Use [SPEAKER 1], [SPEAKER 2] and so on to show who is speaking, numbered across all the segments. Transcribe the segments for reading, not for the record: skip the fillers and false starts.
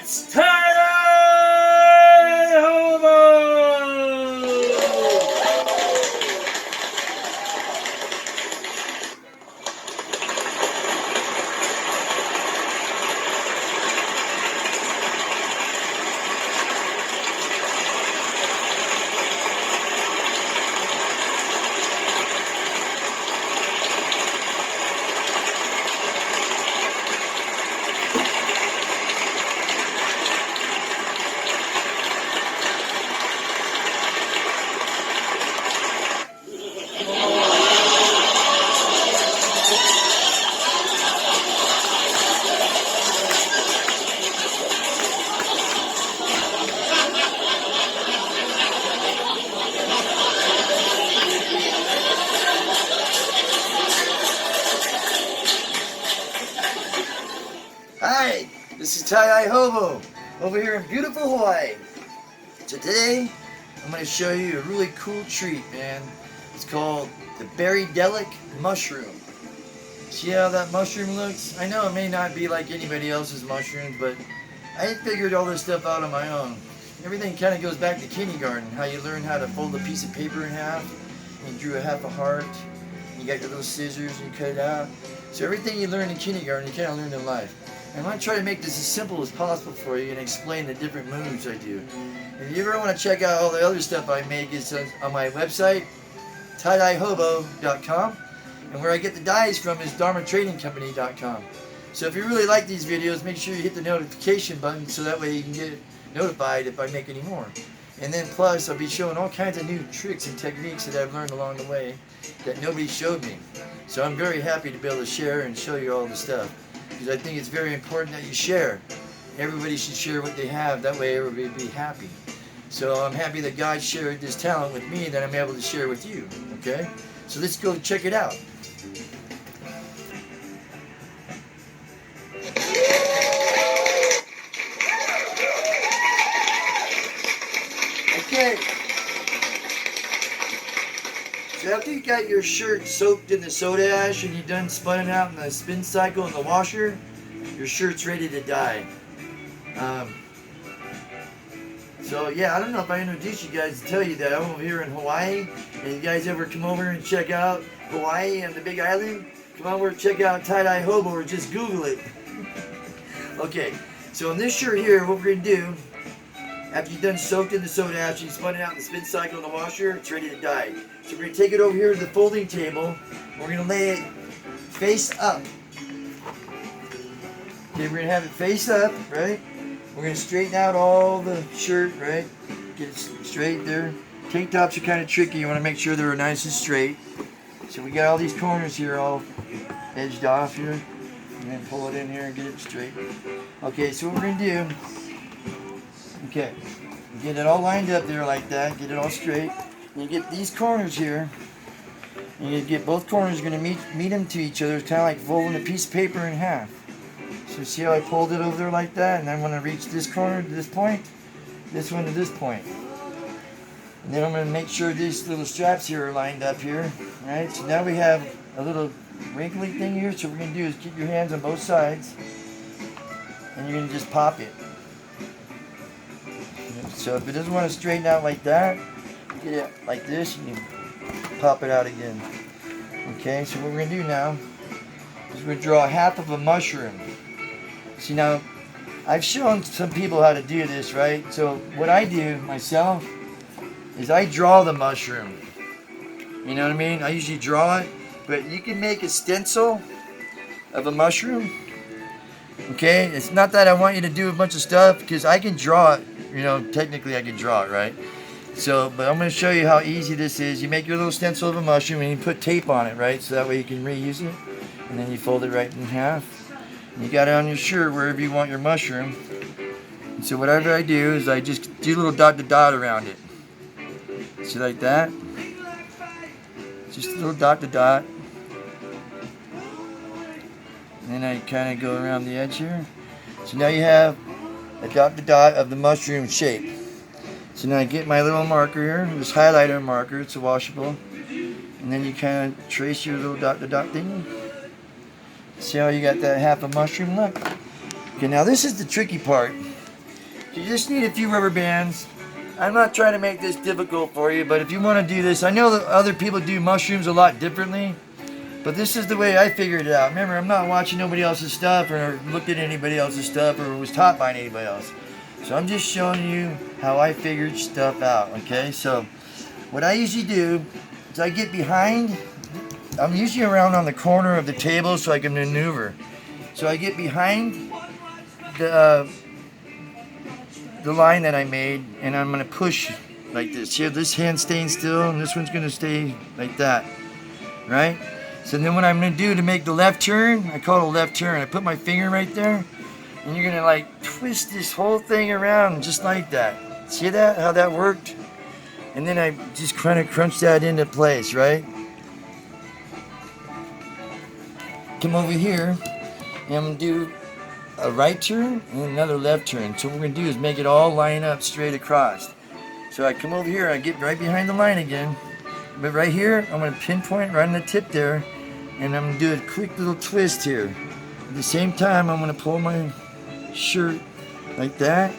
[SPEAKER 1] It's tiedye hobo!
[SPEAKER 2] Hi, this is Tiedye Hobo over here in beautiful Hawaii. Today, I'm going to show you a really cool treat, man. It's called the berrydelic mushroom. See how that mushroom looks? I know it may not be like anybody else's mushrooms, but I figured all this stuff out on my own. Everything kind of goes back to kindergarten, how you learn how to fold a piece of paper in half, and you drew a half a heart, you got your little scissors and you cut it out. So everything you learn in kindergarten, you kind of learn in life. I'm going to try to make this as simple as possible for you and explain the different moves I do. If you ever want to check out all the other stuff I make, it's on my website, tiedyehobo.com, and where I get the dyes from is dharmatradingcompany.com. So if you really like these videos, make sure you hit the notification button so that way you can get notified if I make any more. And then plus, I'll be showing all kinds of new tricks and techniques that I've learned along the way that nobody showed me. So I'm very happy to be able to share and show you all the stuff, because I think it's very important that you share. Everybody should share what they have, that way everybody will be happy. So I'm happy that God shared this talent with me that I'm able to share with you, okay? So let's go check it out. Okay. So after you got your shirt soaked in the soda ash and you're done spinning out in the spin cycle in the washer, your shirt's ready to dye. So yeah, I don't know if I introduced you guys to tell you that I'm over here in Hawaii, and you guys ever come over and check out Hawaii and the Big Island? Come over and check out Tiedye Hobo or just Google it. Okay, so on this shirt here, what we're going to do, after you've done soaked in the soda ash, you spun it out in the spin cycle in the washer, it's ready to dye. So we're going to take it over here to the folding table. We're going to lay it face up. Okay, we're going to have it face up, right? We're going to straighten out all the shirt, right? Get it straight there. Tank tops are kind of tricky. You want to make sure they're nice and straight. So we got all these corners here all edged off here. And then pull it in here and get it straight. Okay, so what we're going to do, okay, get it all lined up there like that. Get it all straight. And you get these corners here. And you get both corners going to meet them to each other. It's kind of like folding a piece of paper in half. So see how I pulled it over there like that? And I'm going to reach this corner to this point, this one to this point. And then I'm going to make sure these little straps here are lined up here. Right? So now we have a little wrinkly thing here. So what we're going to do is keep your hands on both sides. And you're going to just pop it. So if it doesn't want to straighten out like that, get it like this and you pop it out again. Okay, so what we're going to do now is we're going to draw half of a mushroom. See, now I've shown some people how to do this, right? So what I do myself is I draw the mushroom. You know what I mean? I usually draw it, but you can make a stencil of a mushroom. Okay, it's not that I want you to do a bunch of stuff, because I can draw it. You know, technically I can draw it, right? So, but I'm going to show you how easy this is. You make your little stencil of a mushroom and you put tape on it, right? So that way you can reuse it. And then you fold it right in half. And you got it on your shirt wherever you want your mushroom. And so whatever I do is I just do a little dot to dot around it. See, like that? Just a little dot to dot. And then I kind of go around the edge here. So now you have a dot to dot of the mushroom shape. So now I get my little marker here, this highlighter marker, it's a washable. And then you kind of trace your little dot to dot thing. See how you got that half a mushroom look? Okay, now this is the tricky part. You just need a few rubber bands. I'm not trying to make this difficult for you, but if you want to do this, I know that other people do mushrooms a lot differently, but this is the way I figured it out. Remember, I'm not watching nobody else's stuff or looked at anybody else's stuff or was taught by anybody else. So I'm just showing you how I figured stuff out, okay? So what I usually do is I get behind, I'm usually around on the corner of the table so I can maneuver. So I get behind the line that I made, and I'm going to push like this. Here, this hand's staying still, and this one's going to stay like that, right? So then what I'm going to do to make the left turn, I call it a left turn. I put my finger right there, and you're going to like twist this whole thing around just like that. See that, how that worked? And then I just kind of crunch that into place, right? Come over here, and I'm going to do a right turn and another left turn. So what we're going to do is make it all line up straight across. So I come over here, I get right behind the line again, but right here I'm going to pinpoint right on the tip there, and I'm going to do a quick little twist here. At the same time, I'm going to pull my shirt like that,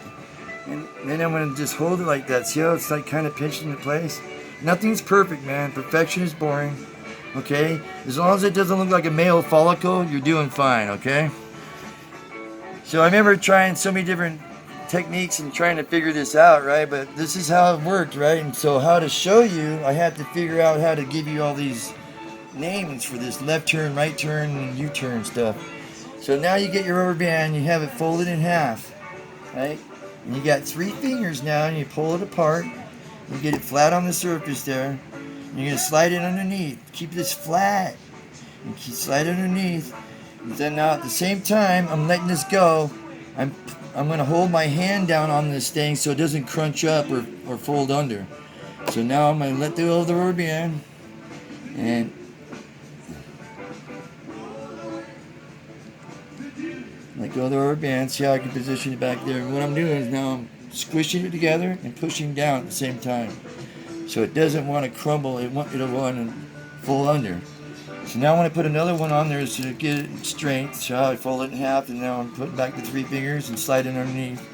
[SPEAKER 2] and then I'm going to just hold it like that. See how it's like kind of pinched into place? Nothing's perfect, man. Perfection is boring. Okay? As long as it doesn't look like a male follicle, you're doing fine, okay? So I remember trying so many different techniques and trying to figure this out, right? But this is how it worked, right? And so how to show you, I had to figure out how to give you all these names for this left turn, right turn, and U-turn stuff. So now you get your rubber band, you have it folded in half, right? And you got 3 fingers now, and you pull it apart. You get it flat on the surface there. And you're going to slide it underneath. Keep this flat. And keep slide it underneath. And then now at the same time, I'm letting this go. I'm going to hold my hand down on this thing so it doesn't crunch up or fold under. So now I'm going to let go of the rubber band. And let go of the rubber band. See how I can position it back there. And what I'm doing is now I'm squishing it together and pushing down at the same time. So it doesn't want to crumble. It'll want to fold under. So now I want to put another one on there to get it strength. So I fold it in half, and now I'm putting back the 3 fingers and slide it underneath.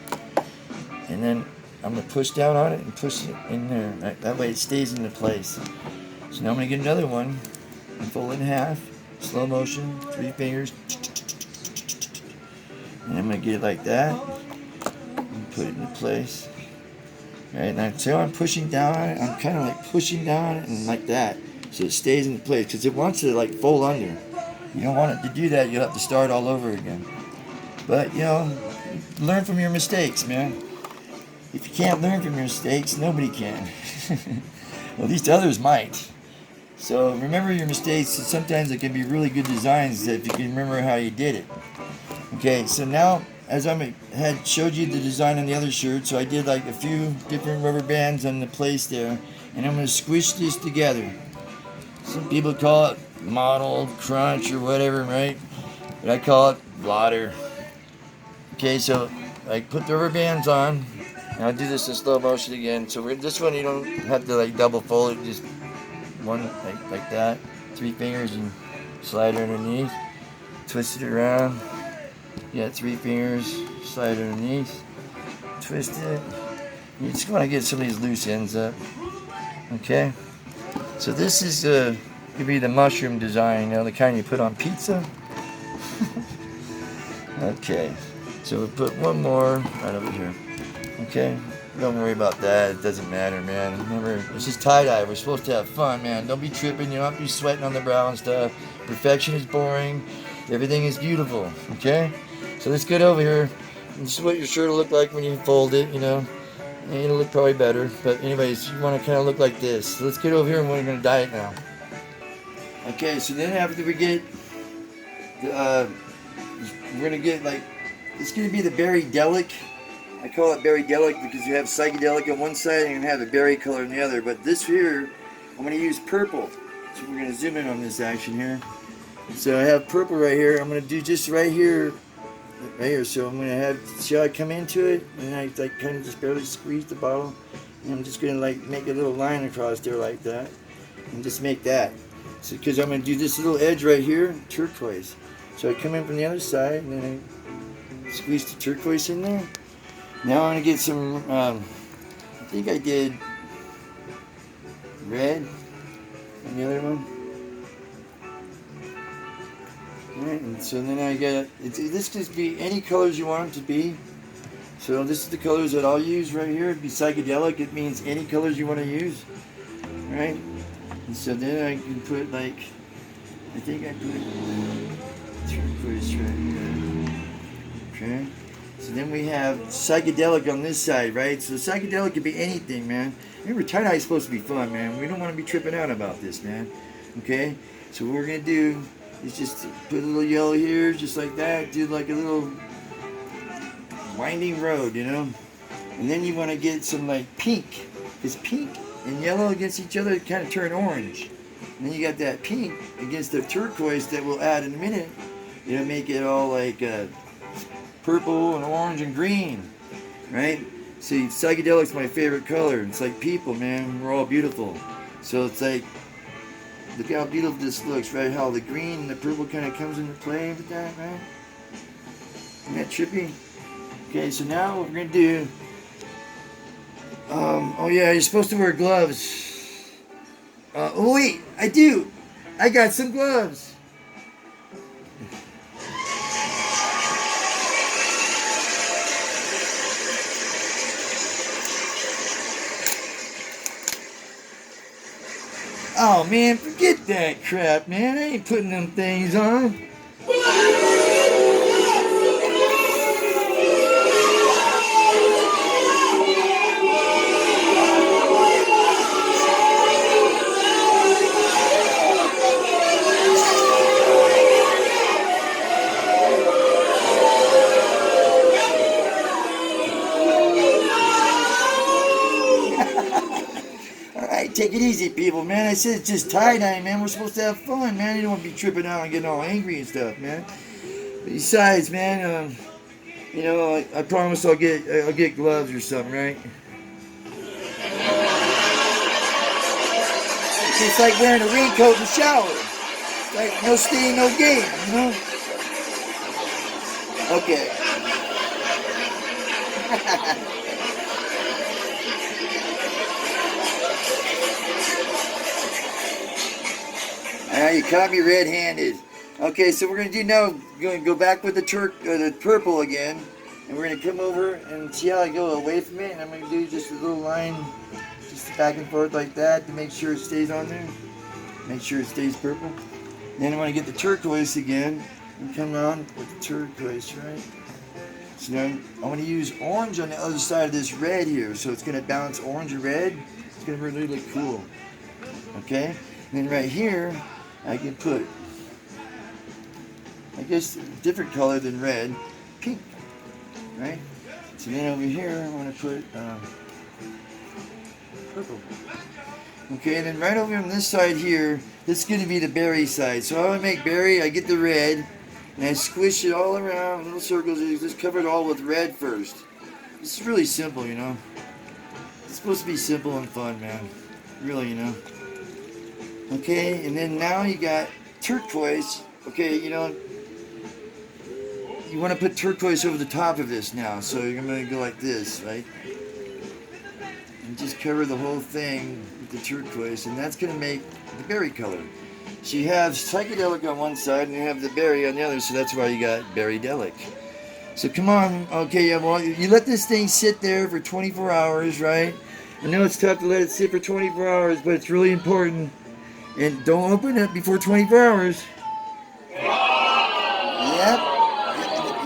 [SPEAKER 2] And then I'm going to push down on it and push it in there. Right? That way it stays into place. So now I'm going to get another one and fold it in half. Slow motion, 3 fingers. And I'm going to get it like that. And put it into place. Right, now see how I'm pushing down on it? I'm kind of like pushing down on it and like that. So it stays in place, because it wants to like fold under. You don't want it to do that, you'll have to start all over again. But you know, learn from your mistakes, man. If you can't learn from your mistakes, nobody can. Well, at least others might. So remember your mistakes, sometimes it can be really good designs if you can remember how you did it. Okay, so now as I had showed you the design on the other shirt, so I did like a few different rubber bands on the place there, and I'm going to squish this together. Some people call it mottled, crunch, or whatever, right? But I call it blotter. Okay, so I put the rubber bands on, and I'll do this in slow motion again. So this one you don't have to like double fold it, just one like that. 3 fingers and slide it underneath. Twist it around. You got 3 fingers, slide it underneath. Twist it. You just want to get some of these loose ends up. Okay. So this is could be the mushroom design, you know, the kind you put on pizza. Okay, so we put one more right over here. Okay, don't worry about that. It doesn't matter, man. Remember, this is tie-dye. We're supposed to have fun, man. Don't be tripping. You don't have to be sweating on the brow and stuff. Perfection is boring. Everything is beautiful. Okay, so let's get over here. This is what your shirt will look like when you fold it, you know. And it'll look probably better, but anyways, you want to kind of look like this. So let's get over here and we're going to dye it now. Okay, so then after we get, we're going to get like, it's going to be the berrydelic. I call it berrydelic because you have psychedelic on one side and you have a berry color on the other. But this here, I'm going to use purple. So we're going to zoom in on this action here. So I have purple right here. I'm going to do just right here. So I'm going to have, see how I come into it, and I like kind of just barely squeeze the bottle, and I'm just going to like make a little line across there like that, and just make that. So because I'm going to do this little edge right here, turquoise. So I come in from the other side, and then I squeeze the turquoise in there, Now I'm gonna get some. I think I did red on the other one. Alright, and so then I got. This could be any colors you want them to be. So this is the colors that I'll use right here. It'd be psychedelic. It means any colors you want to use. Right? And so then I can put like, I think I put turquoise right here. Okay. So then we have psychedelic on this side, right? So psychedelic could be anything, man. Remember, tie-dye is supposed to be fun, man. We don't want to be tripping out about this, man. Okay? So what we're going to do is just put a little yellow here, just like that. Do like a little winding road, you know? And then you want to get some like pink. Because pink and yellow against each other kind of turn orange. And then you got that pink against the turquoise that we'll add in a minute. It'll make it all like purple and orange and green, right? See, psychedelic's my favorite color. It's like people, man. We're all beautiful. So it's like, look how beautiful this looks, right? How the green and the purple kind of comes into play with that, right? Isn't that trippy? Okay, so now what we're going to do, oh yeah, you're supposed to wear gloves. Oh wait, I do. I got some gloves. Oh man, forget that crap, man. I ain't putting them things on. Alright, take it easy, people, man. I said it's just tie-dye, man. We're supposed to have fun, man. You don't want to be tripping out and getting all angry and stuff, man. Besides, man, you know, I promise I'll get gloves or something, right? It's like wearing a raincoat in the shower. It's like no stain, no gain, you know? Okay. You caught me red-handed. Okay, so we're gonna do now. We're gonna go back with the purple again, and we're gonna come over and see how I go away from it. And I'm gonna do just a little line, just back and forth like that to make sure it stays on there. Make sure it stays purple. Then I want to get the turquoise again and come on with the turquoise, right? So now I want to use orange on the other side of this red here, so it's gonna balance orange and red. It's gonna really look cool. Okay, and then right here. I can put, I guess, a different color than red, pink, right? So then over here, I want to put purple. Okay, and then right over on this side here, this is going to be the berry side. So I want to make berry, I get the red, and I squish it all around, little circles, just cover it all with red first. This is really simple, you know. It's supposed to be simple and fun, man. Really, you know. Okay, and then now you got turquoise. Okay, you know, you want to put turquoise over the top of this now. So you're going to go like this, right? And just cover the whole thing with the turquoise, and that's going to make the berry color. So you have psychedelic on one side, and you have the berry on the other, so that's why you got berrydelic. So come on, okay, yeah, well, you let this thing sit there for 24 hours, right? I know it's tough to let it sit for 24 hours, but it's really important. And don't open it before 24 hours.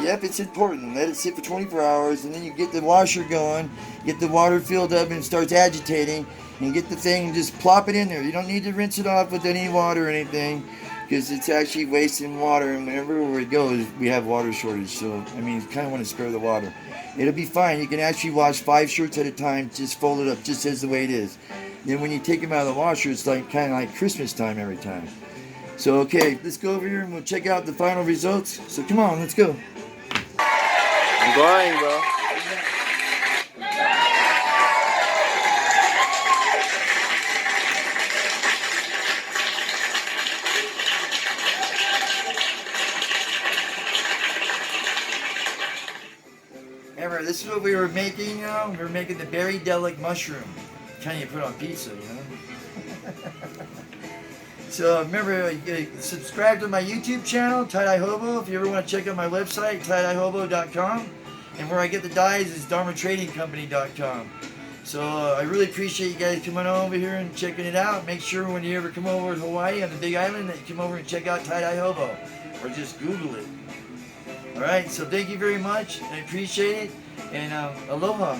[SPEAKER 2] Yep, it's important. Let it sit for 24 hours, and then you get the washer going, get the water filled up, and it starts agitating, and get the thing and just plop it in there. You don't need to rinse it off with any water or anything, because it's actually wasting water, and wherever we go, we have water shortage, so, I mean, you kind of want to spare the water. It'll be fine. You can actually wash 5 shirts at a time, just fold it up, just as the way it is. Then when you take them out of the washer, it's like kind of like Christmas time every time. So, okay, let's go over here and we'll check out the final results. So, come on, let's go.
[SPEAKER 1] I'm going, bro.
[SPEAKER 2] Remember, this is what we were making, you know? We were making the berrydelic mushroom. Kind of you put on pizza, you know? So remember, subscribe to my YouTube channel, Tiedye Hobo. If you ever want to check out my website, tiedyehobo.com. And where I get the dyes is dharmatradingcompany.com. So I really appreciate you guys coming over here and checking it out. Make sure when you ever come over to Hawaii on the Big Island that you come over and check out Tiedye Hobo. Or just Google it. Alright, so thank you very much. I appreciate it. And aloha.